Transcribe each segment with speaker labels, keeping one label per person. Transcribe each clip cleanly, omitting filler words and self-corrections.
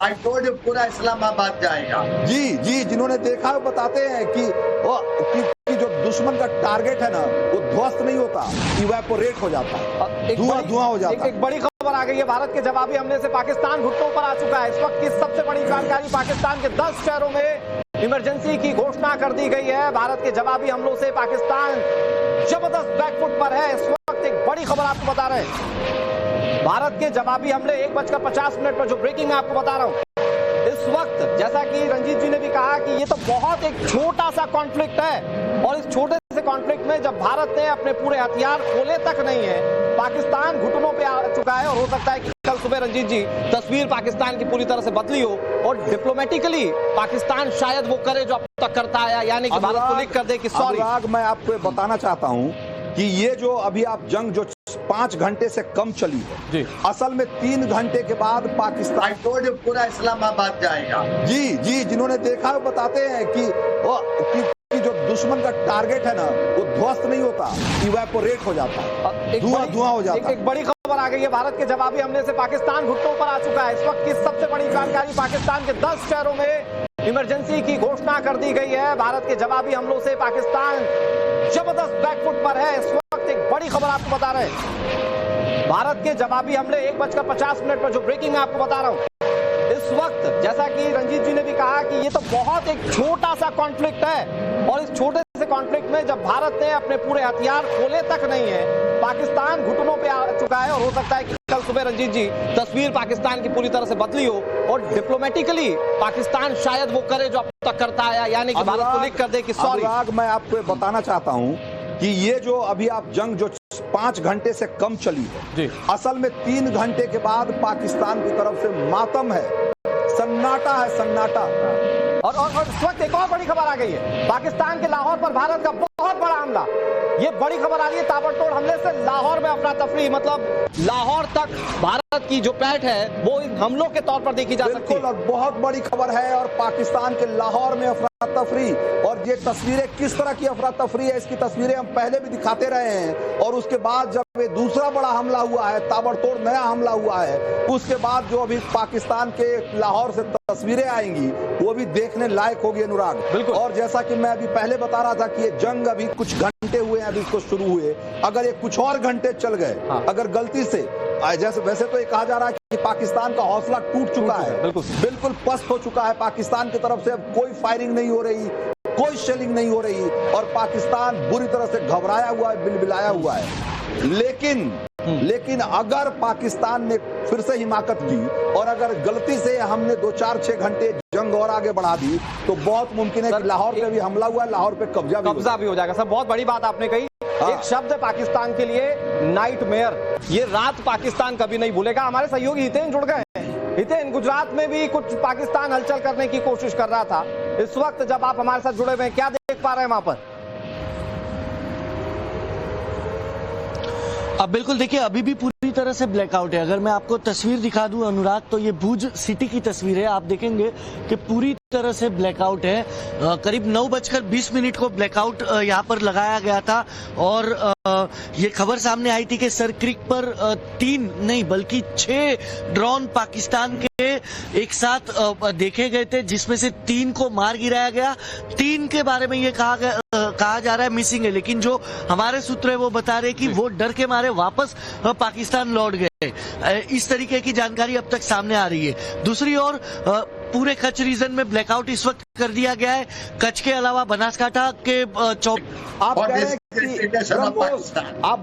Speaker 1: I told you पूरा इस्लामाबाद जाएगा।
Speaker 2: जी जी, जिन्होंने देखा वो बताते हैं कि जो दुश्मन का टारगेट है ना वो ध्वस्त नहीं होता, इवेपोरेट हो जाता है, धुआं हो जाता है।
Speaker 3: एक बड़ी खबर आ गई है, भारत के जवाबी हमले से पाकिस्तान घुटनों पर आ चुका है। इस वक्त की सबसे बड़ी जानकारी, पाकिस्तान के 10 शहरों में इमरजेंसी की घोषणा कर दी गई है। भारत के जवाबी हमलों से पाकिस्तान जबरदस्त बैकफुट पर है। इस वक्त एक बड़ी खबर आपको बता रहे हैं, भारत के जवाबी हमले 1:50 पर, जो ब्रेकिंग मैं आपको बता रहा हूं इस वक्त, जैसा कि रंजीत जी ने भी कहा कि ये तो बहुत एक छोटा सा कॉन्फ्लिक्ट है, और इस छोटे से कॉन्फ्लिक्ट में जब भारत ने अपने पूरे हथियार खोले तक नहीं है, पाकिस्तान घुटनों पे आ चुका है। और हो सकता है कि कल सुबह रंजीत जी तस्वीर पाकिस्तान की पूरी तरह से बदली हो, और डिप्लोमेटिकली पाकिस्तान शायद वो करे जो अब तक करता है, यानी कि भारत को लिख कर दे कि सॉरी।
Speaker 2: अनुराग, मैं आपको बताना चाहता हूं कि ये जो अभी आप जंग जो 5 घंटे से कम चली है
Speaker 3: जी,
Speaker 2: असल में 3 घंटे के बाद पाकिस्तान
Speaker 1: आई टोल्ड यू पूरा इस्लामाबाद जाएगा।
Speaker 2: जी जी, जिन्होंने देखा वो बताते हैं कि जो दुश्मन का टारगेट है ना वो ध्वस्त नहीं होता, इवेपोरेट हो जाता है, धुआं हो जाता है।
Speaker 3: एक बड़ी खबर आ गई है, भारत के जवाबी हमले से पाकिस्तान घुटनों पर आ चुका है। इस वक्त की सबसे बड़ी जानकारी, पाकिस्तान के 10 शहरों में इमरजेंसी की घोषणा कर दी गई है। भारत के जवाबी हमलों से पाकिस्तान जबरदस्त बैकफुट पर है। इस वक्त एक बड़ी खबर आपको बता रहे हैं, भारत के जवाबी हमले 1:50 पर, जो ब्रेकिंग मैं आपको बता रहा हूं इस वक्त, जैसा कि रंजीत जी ने भी कहा कि ये तो बहुत एक छोटा सा कॉन्फ्लिक्ट है, और इस छोटे से कॉन्फ्लिक्ट में जब भारत ने अपने पूरे हथियार खोले तक नहीं है, पाकिस्तान घुटनों पे आ चुका है। और हो सकता है कि कल सुबह रंजीत जी तस्वीर पाकिस्तान की पूरी तरह से बदली हो, और डिप्लोमेटिकली पाकिस्तान शायद वो करे जो अब तक करता है, यानी कि भारत को लिख कर दे कि सॉरी।
Speaker 2: अनुराग, मैं आपको बताना चाहता हूं कि ये जो अभी आप जंग जो 5 घंटे से कम चली है
Speaker 3: जी,
Speaker 2: असल में 3 घंटे के बाद पाकिस्तान की तरफ से मातम है, सन्नाटा है, सन्नाटा।
Speaker 3: और इस वक्त एक और बड़ी खबर आ गई है, पाकिस्तान के लाहौर पर भारत का बहुत बड़ा हमला। ये बड़ी खबर आ रही है, ताबड़तोड़ हमले से लाहौर में अफरा तफरी, मतलब लाहौर तक भारत की जो पैठ है वो इन हमलों के तौर पर देखी जा सकती है।
Speaker 2: और बहुत बड़ी खबर है, और पाकिस्तान के लाहौर में अफरा तफरी, और ये तस्वीरें किस तरह की अफरा तफरी है इसकी तस्वीरें हम पहले भी दिखाते रहे हैं। और उसके बाद जब ये दूसरा बड़ा हमला हुआ है, ताबड़तोड़ नया हमला हुआ है, उसके बाद जो अभी पाकिस्तान के लाहौर से तस्वीरें आएंगी वो भी देखने लायक होगी अनुराग।
Speaker 3: बिल्कुल।
Speaker 2: और जैसा कि मैं अभी पहले बता रहा था कि ये जंग अभी कुछ घंटे हुए हैं अभी इसको शुरू हुए, अगर ये कुछ और घंटे चल गए, अगर गलती से, जैसे वैसे तो ये कहा जा रहा है कि पाकिस्तान का हौसला टूट चुका है, बिल्कुल पस्त हो चुका है, पाकिस्तान की तरफ से अब कोई फायरिंग नहीं हो रही, कोई शेलिंग नहीं हो रही, और पाकिस्तान बुरी तरह से घबराया हुआ है, बिलबिलाया हुआ है। लेकिन अगर पाकिस्तान ने फिर से हिमाकत की, और अगर गलती से हमने 2-4-6 घंटे जंग और आगे बढ़ा दी, तो बहुत मुमकिन है कि लाहौर पे भी हमला हुआ है, लाहौर पे कब्जा भी हो जाएगा।
Speaker 3: सर, बहुत बड़ी बात आपने कही। एक शब्द है पाकिस्तान के लिए, नाइटमेयर। ये रात पाकिस्तान कभी नहीं भूलेगा। हमारे सहयोगी हितेन जुड़ गए हैं। हितेन, गुजरात में भी कुछ पाकिस्तान हलचल करने की कोशिश कर रहा था। इस वक्त जब आप हमारे साथ जुड़े हुए हैं, क्या देख पा रहे हैं वहां पर?
Speaker 4: अब बिल्कुल देखिए, अभी भी पूरी तरह से ब्लैकआउट है। अगर मैं आपको तस्वीर दिखा दूं अनुराग, तो ये भुज सिटी की तस्वीर है। आप देखेंगे कि पूरी तरह से ब्लैकआउट है। करीब 9:20 को ब्लैकआउट यहाँ पर लगाया गया था, और ये खबर सामने आई थी कि सर क्रिक पर 3 नहीं बल्कि 6 ड्रोन पाकिस्तान के एक साथ देखे गए थे, जिसमें से 3 को मार गिराया गया। 3 के बारे में ये कहा जा रहा है मिसिंग है, लेकिन जो हमारे सूत्र है वो बता रहे कि वो डर के मारे वापस पाकिस्तान लौट गए। इस तरीके की जानकारी अब तक सामने आ रही है। दूसरी ओर पूरे कच्छ रीजन में ब्लैकआउट इस वक्त कर दिया गया है। कच्छ के अलावा बनासकांठा के
Speaker 2: आप कह रहे हैं कि आप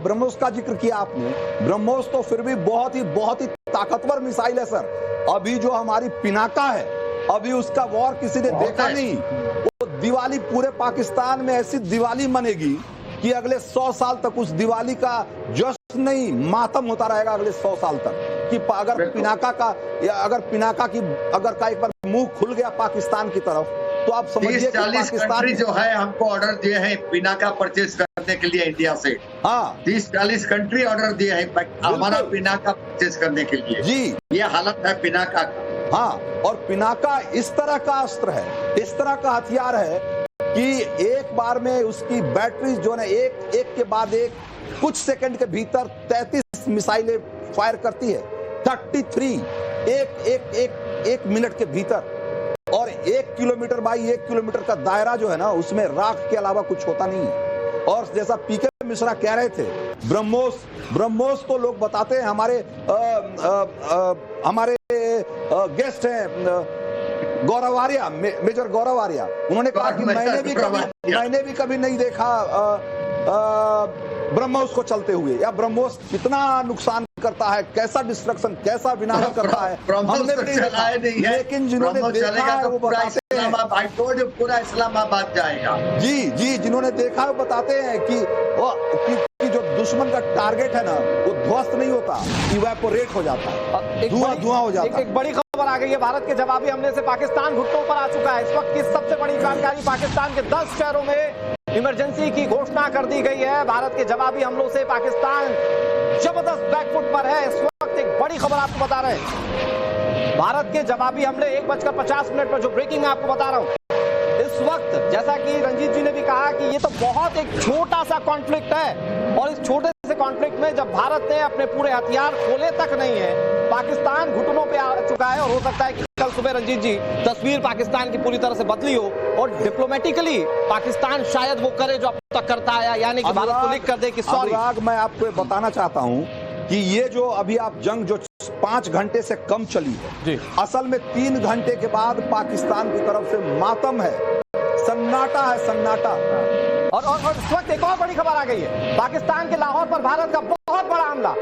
Speaker 2: ब्रह्मोस का जिक्र किया आपने। ब्रह्मोस तो फिर भी बहुत ही ताकतवर मिसाइल है सर। अभी जो हमारी पिनाका है, अभी उसका वॉर किसी ने देखा नहीं। वो दिवाली पूरे पाकिस्तान में ऐसी दिवाली मनेगी कि अगले 100 साल तक उस दिवाली का जश्न नहीं, मातम होता रहेगा अगले 100 साल तक। कि अगर पिनाका का एक बार मुंह खुल गया पाकिस्तान की तरफ, तो आप समझिए
Speaker 1: 30-40 कंट्री जो है हमको ऑर्डर दिए हैं पिनाका परचेज करने के लिए इंडिया से। हाँ, 30-40 कंट्री ऑर्डर दिए हैं हमारा पिनाका परचेज करने के लिए। जी, ये हालत है पिनाका का।
Speaker 2: हाँ, और पिनाका इस तरह का अस्त्र है, इस तरह का हथियार है कि एक बार में उसकी बैटरी जो है एक के बाद एक कुछ सेकंड के भीतर 33 मिसाइलें फायर करती है। 33 एक मिनट के भीतर, और 1 किलोमीटर बाई 1 किलोमीटर का दायरा जो है ना, उसमें राख के अलावा कुछ होता नहीं है। और जैसा पीके मिश्रा कह रहे थे, ब्रह्मोस तो लोग बताते हैं, हमारे गेस्ट हैं गौरव आर्या, मेजर गौरव आर्या, उन्होंने कहा कि मैंने भी कभी नहीं देखा ब्रह्मोस को चलते हुए, या ब्रह्मोस कितना नुकसान करता है, कैसा डिस्ट्रक्शन, कैसा विनाश करता है, हमने भी नहीं देखा, लेकिन जिन्होंने देखा है वो बताते हैं,
Speaker 1: पूरा इस्लामाबाद जाएगा।
Speaker 2: जी, जिन्होंने देखा है वो बताते हैं कि जो दुश्मन का टारगेट है ना, वो ध्वस्त नहीं होता, इवेपोरेट हो जाता है, धुआं हो जाता है।
Speaker 3: एक बड़ी खबर आ गई है, भारत के जवाबी हमले से पाकिस्तान घुटनों पर आ चुका है। इस वक्त की सबसे बड़ी जानकारी, पाकिस्तान के 10 शहरों में इमरजेंसी की घोषणा कर दी गई है। भारत के जवाबी हमलों से पाकिस्तान जबरदस्त बैकफुट पर है। इस वक्त एक बड़ी खबर आपको बता रहे हैं, भारत के जवाबी हमले 1:50 पर, जो ब्रेकिंग मैं आपको बता रहा हूं इस वक्त, जैसा कि रंजीत जी ने भी कहा कि ये तो बहुत एक छोटा सा कॉन्फ्लिक्ट है, और इस छोटे से कॉन्फ्लिक्ट में जब भारत ने अपने पूरे हथियार खोले तक नहीं है, पाकिस्तान घुटनों पे आ चुका है। और हो सकता है कि कल सुबह रंजीत जी तस्वीर पाकिस्तान की पूरी तरह से बदली हो, और डिप्लोमेटिकली पाकिस्तान शायद वो करे जो अब तक करता है, यानी कि भारत को लिख कर दे कि सॉरी।
Speaker 2: मैं आपको बताना चाहता हूं कि ये जो अभी आप जंग जो 5 घंटे से कम चली है, असल में 3 घंटे के बाद पाकिस्तान की तरफ से मातम है, सन्नाटा है, सन्नाटा।
Speaker 3: और इस वक्त एक और बड़ी खबर आ गई है, पाकिस्तान के लाहौर पर भारत का बहुत बड़ा हमला।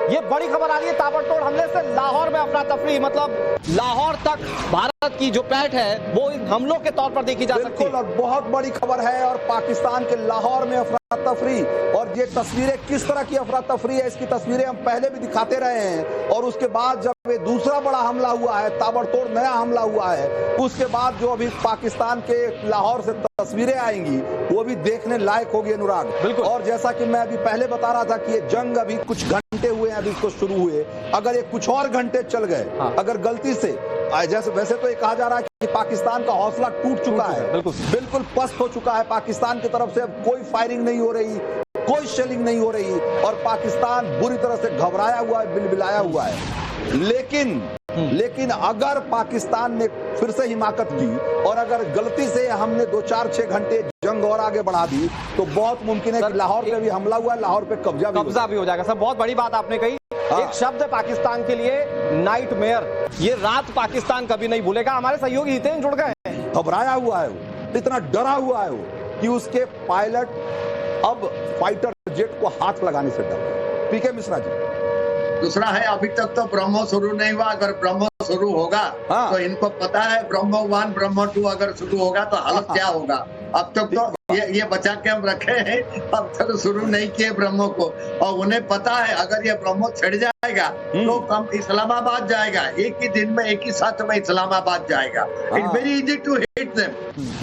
Speaker 3: ये बड़ी खबर आ रही है, ताबड़तोड़ हमले से लाहौर में अफरा तफरी, मतलब लाहौर तक भारत की जो पैठ है वो इन हमलों के तौर पर देखी जा सकती है।
Speaker 2: और बहुत बड़ी खबर है, और पाकिस्तान के लाहौर में अफरा तफरी, और ये तस्वीरें किस तरह की अफरा तफरी है, इसकी तस्वीरें हम पहले भी दिखाते रहे हैं। और उसके बाद जब ये दूसरा बड़ा हमला हुआ है, ताबड़तोड़ नया हमला हुआ है, उसके बाद जो अभी पाकिस्तान के लाहौर से तस्वीरें आएंगी वो भी देखने लायक होगी, अनुराग।
Speaker 3: बिल्कुल।
Speaker 2: और जैसा कि मैं अभी पहले बता रहा था कि ये जंग अभी कुछ घंटे हुए हैं, अभी इसको शुरू हुए, अगर ये कुछ और घंटे चल गए, अगर गलती से, जैसे वैसे तो ये कहा जा रहा है कि पाकिस्तान का हौसला टूट चुका है, बिल्कुल पस्त हो चुका है, पाकिस्तान की तरफ से अब कोई फायरिंग नहीं हो रही, कोई शेलिंग नहीं हो रही, और पाकिस्तान बुरी तरह से घबराया हुआ है, बिलबिलाया हुआ है। लेकिन अगर पाकिस्तान ने फिर से हिमाकत की, और अगर गलती से हमने 2, 4, 6 घंटे जंग और आगे बढ़ा दी, तो बहुत मुमकिन है कि लाहौर पे भी हमला हुआ है, लाहौर पे कब्जा भी हो
Speaker 3: जाएगा। सर, बहुत बड़ी बात आपने कही। एक शब्द है पाकिस्तान के लिए, नाइटमेयर। ये रात पाकिस्तान कभी नहीं भूलेगा। हमारे सहयोगी हितेन जुड़ गए हैं।
Speaker 2: घबराया हुआ है वो, इतना डरा हुआ है वो कि उसके पायलट अब फाइटर जेट को हाथ लगाने से डरते। पीके मिश्रा जी।
Speaker 1: दूसरा है, अभी तक तो ब्रह्मोस शुरू नहीं हुआ, अगर ब्रह्मोस शुरू होगा तो इनको पता है ब्रह्मो 1 ब्रह्मो 2 अगर शुरू होगा तो हालत क्या होगा। अब तक तो ये बचा के हम रखे हैं, अब तक शुरू नहीं किए ब्रह्मो को, और उन्हें पता है अगर ये ब्रह्मो छिड़ जाएगा तो हम इस्लामाबाद जाएगा, एक ही दिन में, एक ही साथ में इस्लामाबाद जाएगा। It's very easy to hit them.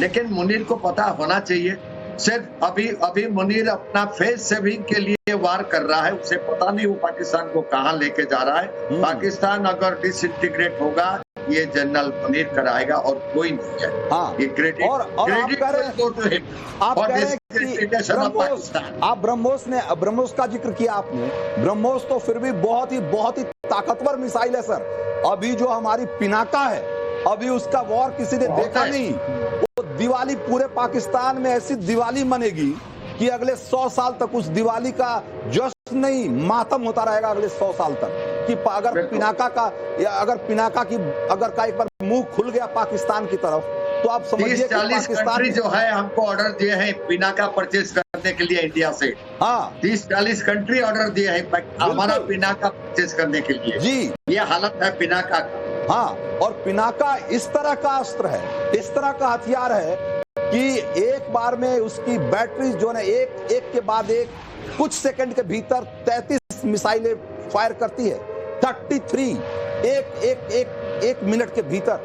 Speaker 1: लेकिन मुनीर को पता होना चाहिए, सिर्फ अभी मुनीर अपना फेस सेविंग के लिए वार कर रहा है, उसे पता नहीं वो पाकिस्तान को कहां लेके जा रहा है। पाकिस्तान अगर डिसइंटीग्रेट होगा, ये जनरल मुनीर कराएगा और कोई नहीं है। ये क्रेडिट
Speaker 2: आप ब्रह्मोस का जिक्र किया आपने। ब्रह्मोस तो फिर भी बहुत ही ताकतवर मिसाइल है सर। अभी जो हमारी पिनाका है, अभी उसका वॉर किसी ने देखा नहीं। दिवाली पूरे पाकिस्तान में ऐसी दिवाली मनेगी कि अगले 100 साल तक उस दिवाली का जश्न नहीं, मातम होता रहेगा अगले 100 साल तक। कि अगर पिनाका का एक बार मुंह खुल गया पाकिस्तान की तरफ, तो आप समझिए
Speaker 1: 30-40 कंट्री जो है हमको ऑर्डर दिए हैं पिनाका परचेज करने के लिए इंडिया से। 30-40 कंट्री ऑर्डर दिए हैं हमारा पिनाका परचेज करने के लिए। जी, ये हालत है पिनाका का।
Speaker 2: और पिनाका इस तरह का अस्त्र है, इस तरह का हथियार है कि एक बार में उसकी बैटरी जो है एक के बाद एक कुछ सेकंड के भीतर 33 मिसाइलें फायर करती है। 33 एक मिनट के भीतर,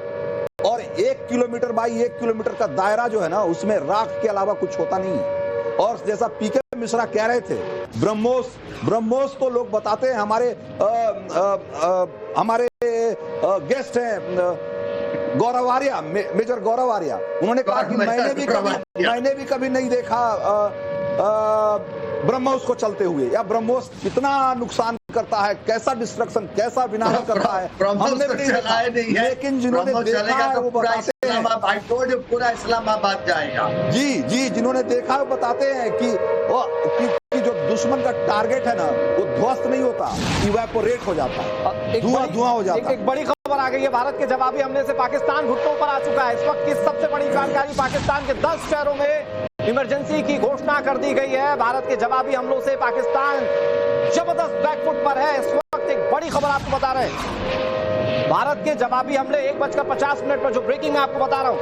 Speaker 2: और 1 किलोमीटर बाई 1 किलोमीटर का दायरा जो है ना, उसमें राख के अलावा कुछ होता नहीं है। और जैसा पीके मिश्रा कह रहे थे, ब्रह्मोस तो लोग बताते हैं, हमारे गेस्ट हैं गौरव आर्या, मेजर गौरव आर्या, उन्होंने कहा कि मैंने भी कभी नहीं देखा ब्रह्मोस को चलते हुए, या ब्रह्मोस कितना नुकसान करता है, कैसा डिस्ट्रक्शन, कैसा विनाश करता है, हमने भी नहीं देखा, लेकिन जिन्होंने देखा है वो बताते हैं,
Speaker 1: पूरा इस्लामाबाद जाएगा।
Speaker 2: जी, जिन्होंने देखा है वो बताते हैं कि जो दुश्मन का टारगेट है ना वो ध्वस्त नहीं होता, इवेपोरेट हो जाता है, धुआं हो जाता है।
Speaker 3: एक बड़ी खबर आ गई है, भारत के जवाबी हमले से पाकिस्तान घुटनों पर आ चुका है। इस वक्त की सबसे बड़ी जानकारी, पाकिस्तान के 10 शहरों में इमरजेंसी की घोषणा कर दी गई है। भारत के जवाबी हमलों से पाकिस्तान जबरदस्त बैकफुट पर है। इस वक्त एक बड़ी खबर आपको बता रहे हैं, भारत के जवाबी हमले 1:50 पर, जो ब्रेकिंग मैं आपको बता रहा हूं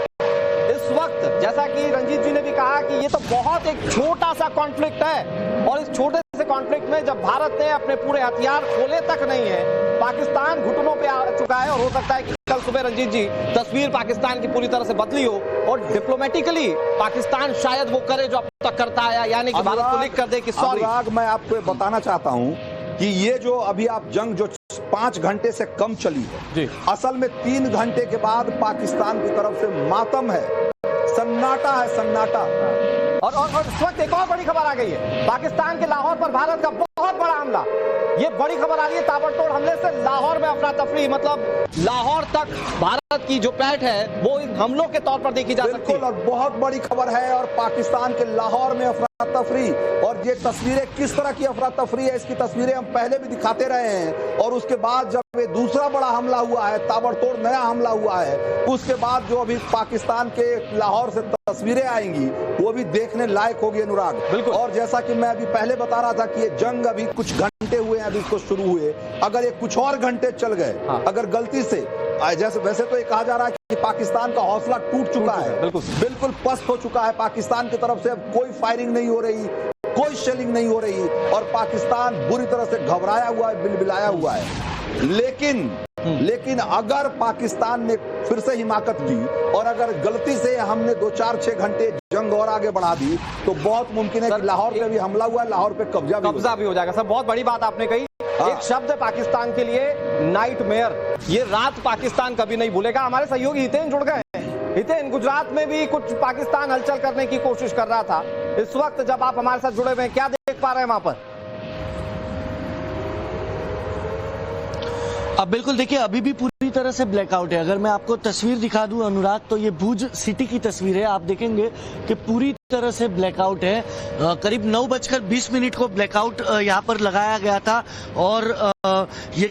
Speaker 3: इस वक्त, जैसा कि रंजीत जी ने भी कहा कि ये तो बहुत एक छोटा सा कॉन्फ्लिक्ट है, और इस छोटे से कॉन्फ्लिक्ट में जब भारत ने अपने पूरे हथियार खोले तक नहीं है, पाकिस्तान घुटनों पे आ चुका है। और हो सकता है कि कल सुबह रंजीत जी तस्वीर पाकिस्तान की पूरी तरह से बदली हो, और डिप्लोमेटिकली पाकिस्तान शायद वो करे जो अब तक करता आया, यानी कि भारत को लिख कर दे कि सॉरी।
Speaker 2: अनुराग, मैं आपको बताना चाहता हूं कि ये जो अभी आप जंग जो 5 घंटे से कम चली है
Speaker 3: जी,
Speaker 2: असल में 3 घंटे के बाद पाकिस्तान की तरफ से मातम है, सन्नाटा है, सन्नाटा।
Speaker 3: और इस वक्त एक और बड़ी खबर आ गई है, पाकिस्तान के लाहौर पर भारत का बहुत बड़ा हमला। ये बड़ी खबर आ रही है, ताबड़तोड़ हमले से लाहौर में अफरा तफरी, मतलब लाहौर तक भारत की जो पैठ है वो इन हमलों के तौर पर देखी जा सकती है।
Speaker 2: और बहुत बड़ी खबर है, और पाकिस्तान के लाहौर में अफरा तफरी, और ये तस्वीरें किस तरह की अफरा तफरी है, इसकी तस्वीरें हम पहले भी दिखाते रहे हैं। और उसके बाद जब ये दूसरा बड़ा हमला हुआ है, ताबड़तोड़ नया हमला हुआ है, उसके बाद जो अभी पाकिस्तान के लाहौर से तस्वीरें आएंगी वो भी देखने लायक होगी अनुराग।
Speaker 3: बिल्कुल।
Speaker 2: और जैसा कि मैं अभी पहले बता रहा था कि ये जंग अभी कुछ घंटे हुए हैं, अभी इसको शुरू हुए, अगर ये कुछ और घंटे चल गए, अगर गलती से, जैसे वैसे तो ये कहा जा रहा है कि पाकिस्तान का हौसला टूट चुका है, बिल्कुल पस्त हो चुका है, पाकिस्तान की तरफ से अब कोई फायरिंग नहीं हो रही, कोई शेलिंग नहीं हो रही, और पाकिस्तान बुरी तरह से घबराया हुआ है, बिलबिलाया हुआ है। लेकिन अगर पाकिस्तान ने फिर से हिमाकत की, और अगर गलती से हमने 2, 4, 6 घंटे जंग और आगे बढ़ा दी, तो बहुत मुमकिन है कि लाहौर पे भी हमला हुआ है, लाहौर पे कब्जा भी हो
Speaker 3: जाएगा। सर, बहुत बड़ी बात आपने कही। एक शब्द है पाकिस्तान के लिए, नाइटमेयर। ये रात पाकिस्तान कभी नहीं भूलेगा। हमारे सहयोगी हितेन जुड़ गए हैं। हितेन, गुजरात में भी कुछ पाकिस्तान हलचल करने की कोशिश कर रहा था। इस वक्त जब आप हमारे साथ जुड़े हुए हैं, क्या देख पा रहे हैं वहां पर?
Speaker 4: अब बिल्कुल देखिए, अभी भी पूरी तरह से ब्लैकआउट है। अगर मैं आपको तस्वीर दिखा दूं अनुराग, तो ये भुज सिटी की तस्वीर है। आप देखेंगे कि पूरी तरह से ब्लैकआउट है। करीब 9:20 को ब्लैकआउट यहाँ पर लगाया गया था, और ये